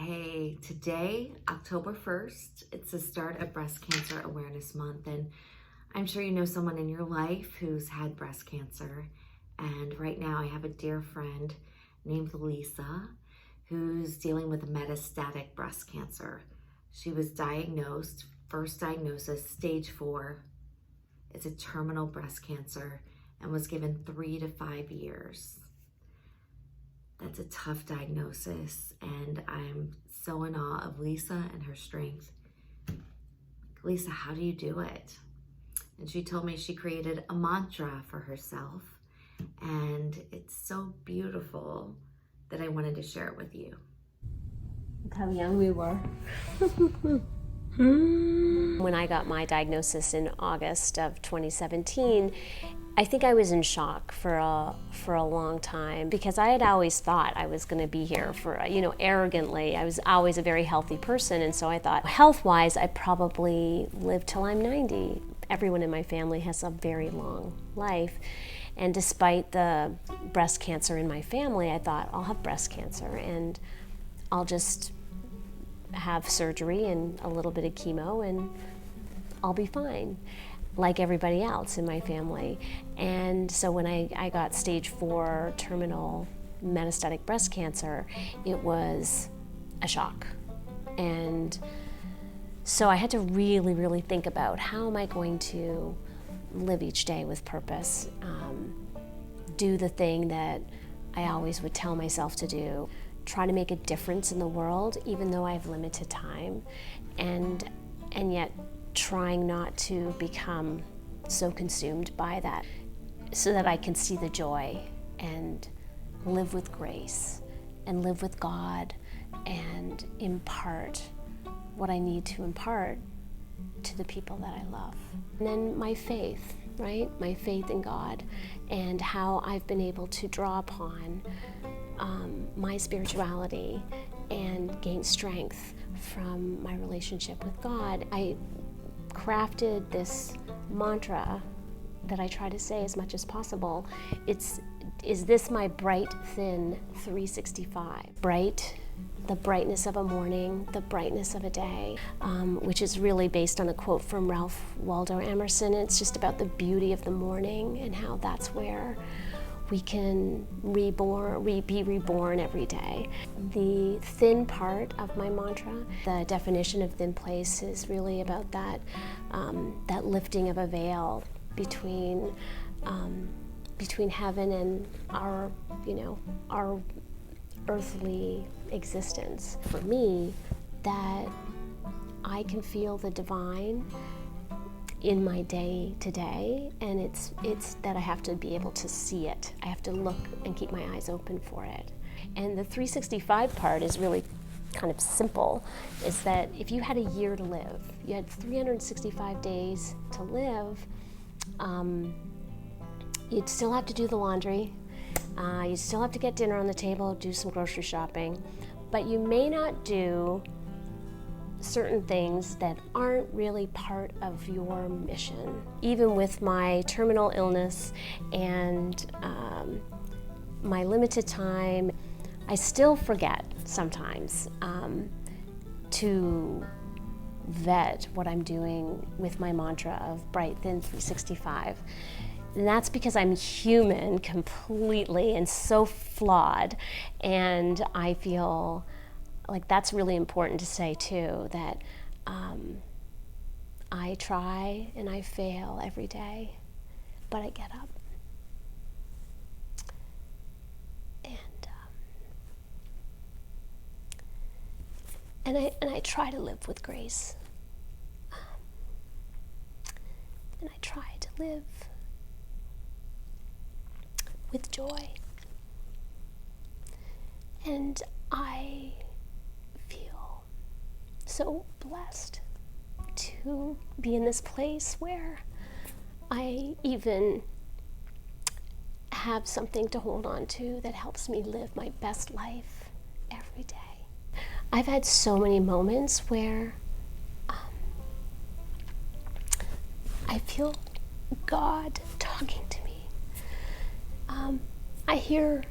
Hey, today, October 1st, it's the start of Breast Cancer Awareness Month, and I'm sure you know someone in your life who's had breast cancer. And right now I have a dear friend named Lisa who's dealing with metastatic breast cancer. She was diagnosed, first diagnosis, stage 4. It's a terminal breast cancer and was given 3 to 5 years. That's a tough diagnosis, and I'm so in awe of Lisa and her strength. Lisa, how do you do it? And she told me she created a mantra for herself, and it's so beautiful that I wanted to share it with you. Look how young we were. When I got my diagnosis in August of 2017, I think I was in shock for a long time, because I had always thought I was going to be here for, arrogantly. I was always a very healthy person, and so I thought, health-wise, I probably live till I'm 90. Everyone in my family has a very long life, and despite the breast cancer in my family, I thought, I'll have breast cancer, and I'll just have surgery and a little bit of chemo, and I'll be fine, like everybody else in my family. And so when I got stage 4 terminal metastatic breast cancer, it was a shock. And so I had to really, really think about, how am I going to live each day with purpose, do the thing that I always would tell myself to do, try to make a difference in the world, even though I have limited time, and yet trying not to become so consumed by that, so that I can see the joy and live with grace and live with God and impart what I need to impart to the people that I love. And then my faith, right? My faith in God, and how I've been able to draw upon my spirituality and gain strength from my relationship with God. I crafted this mantra that I try to say as much as possible. Is this my bright, thin 365? Bright, the brightness of a morning, the brightness of a day, which is really based on a quote from Ralph Waldo Emerson. It's just about the beauty of the morning and how that's where we can be reborn every day. The thin part of my mantra, the definition of thin place, is really about that lifting of a veil between heaven and our earthly existence. For me, that I can feel the divine in my day to day, and it's that I have to be able to see it. I have to look and keep my eyes open for it. And the 365 part is really kind of simple, is that if you had a year to live, you had 365 days to live, you'd still have to do the laundry, you still have to get dinner on the table, do some grocery shopping, but you may not do certain things that aren't really part of your mission. Even with my terminal illness and my limited time, I still forget sometimes to vet what I'm doing with my mantra of bright, thin 365. And that's because I'm human completely and so flawed, and I feel like that's really important to say too, that I try and I fail every day, but I get up. And I try to live with grace. And I try to live with joy. And I feel so blessed to be in this place where I even have something to hold on to that helps me live my best life every day. I've had so many moments where I feel God talking to me. I hear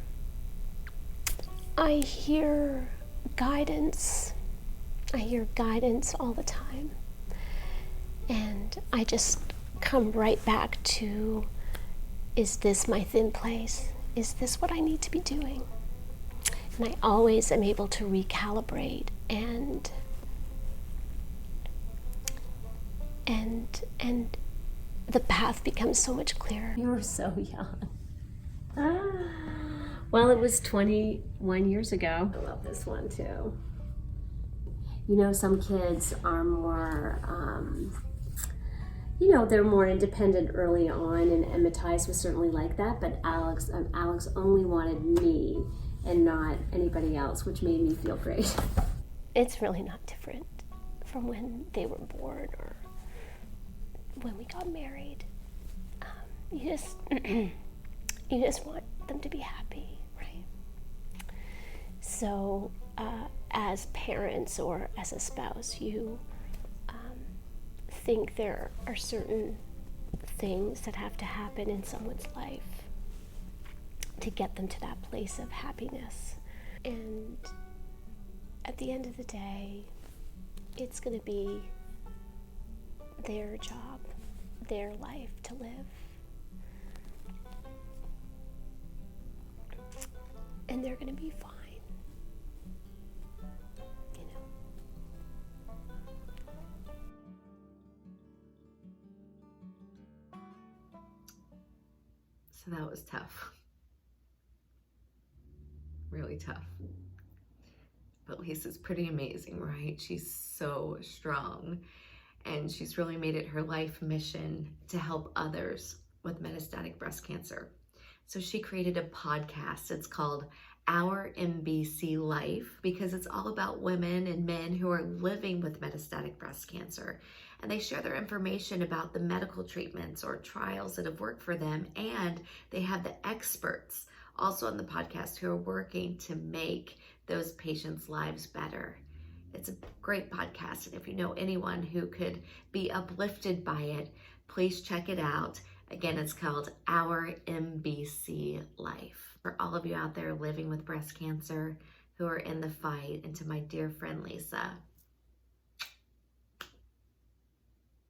guidance. I hear guidance all the time. And I just come right back to, is this my thin place? Is this what I need to be doing? And I always am able to recalibrate and the path becomes so much clearer. You were so young. Well, it was 21 years ago. I love this one too. You know, some kids are more, they're more independent early on, and Matthias was certainly like that, but Alex only wanted me and not anybody else, which made me feel great. It's really not different from when they were born or when we got married. You just want them to be happy, right? So as parents or as a spouse, you think there are certain things that have to happen in someone's life to get them to that place of happiness. And at the end of the day, it's going to be their job, their life to live. And they're going to be fine. You know. So that was tough. Really tough. But Lisa's pretty amazing, right? She's so strong. And she's really made it her life mission to help others with metastatic breast cancer. So she created a podcast. It's called Our MBC Life, because it's all about women and men who are living with metastatic breast cancer. And they share their information about the medical treatments or trials that have worked for them. And they have the experts also on the podcast who are working to make those patients' lives better. It's a great podcast. And if you know anyone who could be uplifted by it, please check it out. Again, it's called Our MBC Life. For all of you out there living with breast cancer who are in the fight, and to my dear friend Lisa,